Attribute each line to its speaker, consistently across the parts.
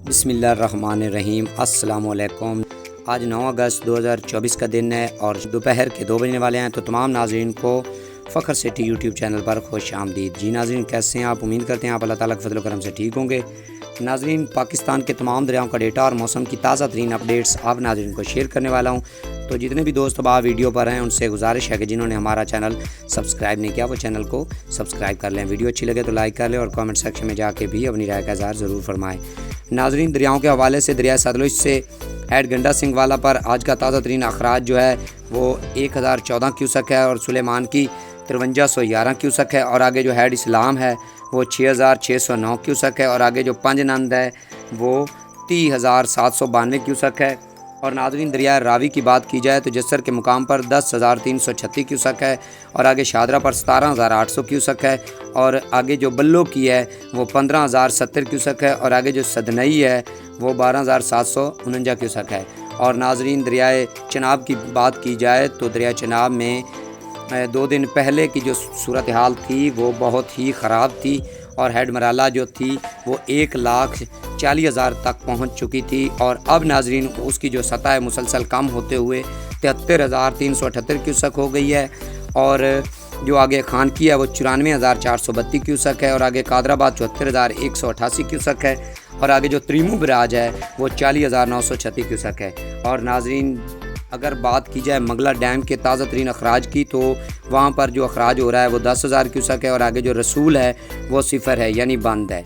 Speaker 1: بسم اللہ الرحمن الرحیم۔ السلام علیکم۔ آج 9 اگست 2024 کا دن ہے اور دوپہر کے 2 بجنے والے ہیں، تو تمام ناظرین کو فخر سٹی یوٹیوب چینل پر خوش آمدید۔ جی ناظرین، کیسے ہیں آپ؟ امید کرتے ہیں آپ اللہ تعالیٰ کے فضل و کرم سے ٹھیک ہوں گے۔ ناظرین، پاکستان کے تمام دریاؤں کا ڈیٹا اور موسم کی تازہ ترین اپڈیٹس آپ ناظرین کو شیئر کرنے والا ہوں۔ تو جتنے بھی دوست اب ویڈیو پر ہیں ان سے گزارش ہے کہ جنہوں نے ہمارا چینل سبسکرائب نہیں کیا وہ چینل کو سبسکرائب کر لیں۔ ویڈیو اچھی لگے تو لائک کر لیں اور کامنٹ سیکشن میں جا کے بھی اپنی رائے کا اظہار ضرور فرمائیں۔ ناظرین، دریاؤں کے حوالے سے دریائے ستلج سے ہیڈ گنڈا سنگھ والا پر آج کا تازہ ترین اخراج جو ہے وہ 1014 کیوسک ہے اور سلیمان کی 5311 کیوسک ہے، اور آگے جو ہیڈ اسلام ہے وہ 6609 کیوسک ہے، اور آگے جو پنج نند ہے وہ 30792 کیوسک ہے۔ اور ناظرین، دریائے راوی کی بات کی جائے تو جسر کے مقام پر 10336 کیوسک ہے، اور آگے شادرہ پر 17800 کیوسک ہے، اور آگے جو بلو کی ہے وہ 15070 کیوسک ہے، اور آگے جو سدنئی ہے وہ 12749 کیوسک ہے۔ اور ناظرین، دریائے چناب کی بات کی جائے تو دریائے چناب میں 2 دن پہلے کی جو صورتحال تھی وہ بہت ہی خراب تھی، اور ہیڈ مرالہ جو تھی وہ 1,40,000 تک پہنچ چکی تھی، اور اب ناظرین اس کی جو سطح مسلسل کم ہوتے ہوئے 73,378 کیوسک ہو گئی ہے، اور جو آگے خان کی ہے وہ 94,432 کیوسک ہے، اور آگے قادر آباد 74,188 کیوسک ہے، اور آگے جو تریمو براج ہے وہ 40,936 کیوسک ہے۔ اور ناظرین، اگر بات کی جائے مغلہ ڈیم کے تازہ ترین اخراج کی تو وہاں پر جو اخراج ہو رہا ہے وہ 10,000 کیوسک ہے، اور آگے جو رسول ہے وہ 0 ہے، یعنی بند ہے۔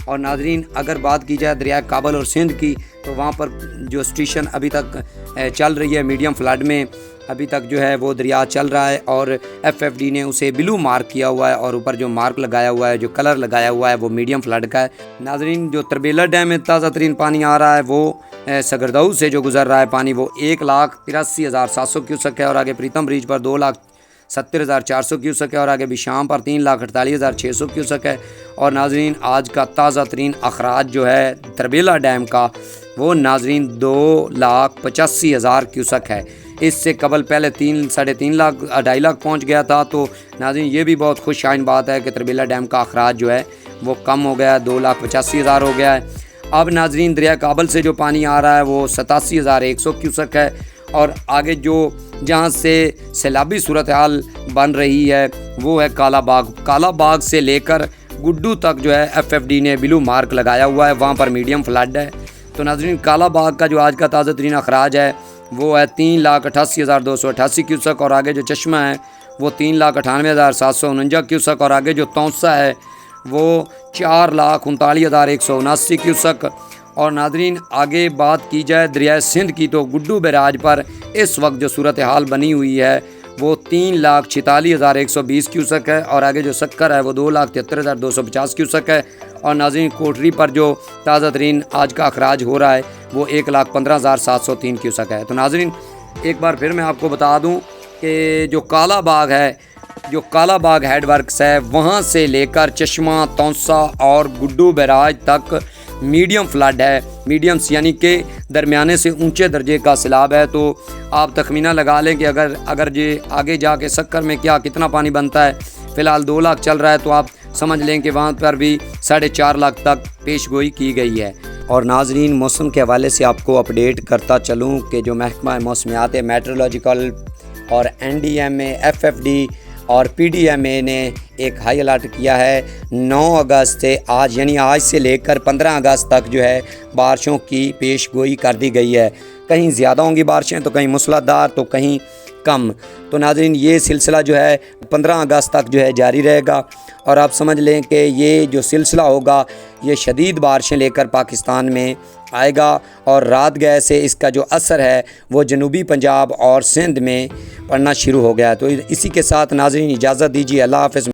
Speaker 1: اور ناظرین، اگر بات کی جائے دریائے کابل اور سندھ کی تو وہاں پر جو سٹیشن ابھی تک چل رہی ہے میڈیم فلڈ میں، ابھی تک جو ہے وہ دریا چل رہا ہے، اور FFD نے اسے بلو مارک کیا ہوا ہے، اور اوپر جو مارک لگایا ہوا ہے، جو کلر لگایا ہوا ہے وہ میڈیم فلڈ کا ہے۔ ناظرین، جو تربیلا ڈیم میں تازہ ترین پانی آ رہا ہے وہ سگردو سے جو گزر رہا ہے پانی وہ 1,83,700 کیوسک ہے، اور آگے پریتم بریج پر 2,70,400 کیوسک ہے، اور آگے بشام پر 3,48,600 کیوسک ہے۔ اور ناظرین، آج کا تازہ ترین اخراج جو ہے تربیلا ڈیم کا وہ ناظرین 2,85,000 کیوسک ہے۔ اس سے قبل پہلے 3.5 لاکھ 2.5 لاکھ پہنچ گیا تھا، تو ناظرین یہ بھی بہت خوش آئین بات ہے کہ تربیلا ڈیم کا اخراج جو ہے وہ کم ہو گیا ہے، 2,85,000 ہو گیا ہے۔ اب ناظرین، دریا کابل سے جو پانی آ رہا ہے وہ 87,100 کیوسک ہے، اور آگے جو جہاں سے سیلابی صورتحال بن رہی ہے وہ ہے کالا باغ سے لے کر گڈو تک جو ہے FFD نے بلو مارک لگایا ہوا ہے، وہاں پر میڈیم فلڈ ہے۔ تو ناظرین، کالا باغ کا جو آج کا تازہ ترین اخراج ہے وہ ہے 3,88,288 کیوسک، اور آگے جو چشمہ ہے وہ 3,98,749 کیوسک، اور آگے جو تونسا ہے وہ 4,39,179 کیوسک۔ اور ناظرین، آگے بات کی جائے دریائے سندھ کی تو گڈو بیراج پر اس وقت جو صورتحال بنی ہوئی ہے وہ 3,46,120 کیوسک ہے، اور آگے جو سکر ہے وہ 2,73,250 کیوسک ہے۔ اور ناظرین، کوٹری پر جو تازہ ترین آج کا اخراج ہو رہا ہے وہ 1,15,703 کیوسک ہے۔ تو ناظرین، ایک بار پھر میں آپ کو بتا دوں کہ جو کالا باغ ہیڈ ورکس ہے وہاں سے لے کر چشمہ، تونسا اور گڈو بیراج تک میڈیم فلڈ ہے، میڈیمس یعنی کہ درمیانے سے اونچے درجے کا سیلاب ہے۔ تو آپ تخمینہ لگا لیں کہ اگر یہ آگے جا کے سکر میں کتنا پانی بنتا ہے، فی الحال 2 لاکھ چل رہا ہے، تو آپ سمجھ لیں کہ وہاں پر بھی 4.5 لاکھ تک پیش گوئی کی گئی ہے۔ اور ناظرین، موسم کے حوالے سے آپ کو اپڈیٹ کرتا چلوں کہ جو محکمہ موسمیات میٹرولوجیکل اور NDMA FFD اور PDMA نے ایک ہائی الرٹ کیا ہے 9 اگست سے آج، یعنی آج سے لے کر 15 اگست تک جو ہے بارشوں کی پیش گوئی کر دی گئی ہے۔ کہیں زیادہ ہوں گی بارشیں تو کہیں موسلا دھار تو کہیں کم۔ تو ناظرین، یہ سلسلہ جو ہے 15 اگست تک جو ہے جاری رہے گا، اور آپ سمجھ لیں کہ یہ جو سلسلہ ہوگا یہ شدید بارشیں لے کر پاکستان میں آئے گا، اور رات گئے سے اس کا جو اثر ہے وہ جنوبی پنجاب اور سندھ میں پڑنا شروع ہو گیا ہے۔ تو اسی کے ساتھ ناظرین اجازت دیجیے، اللہ حافظ۔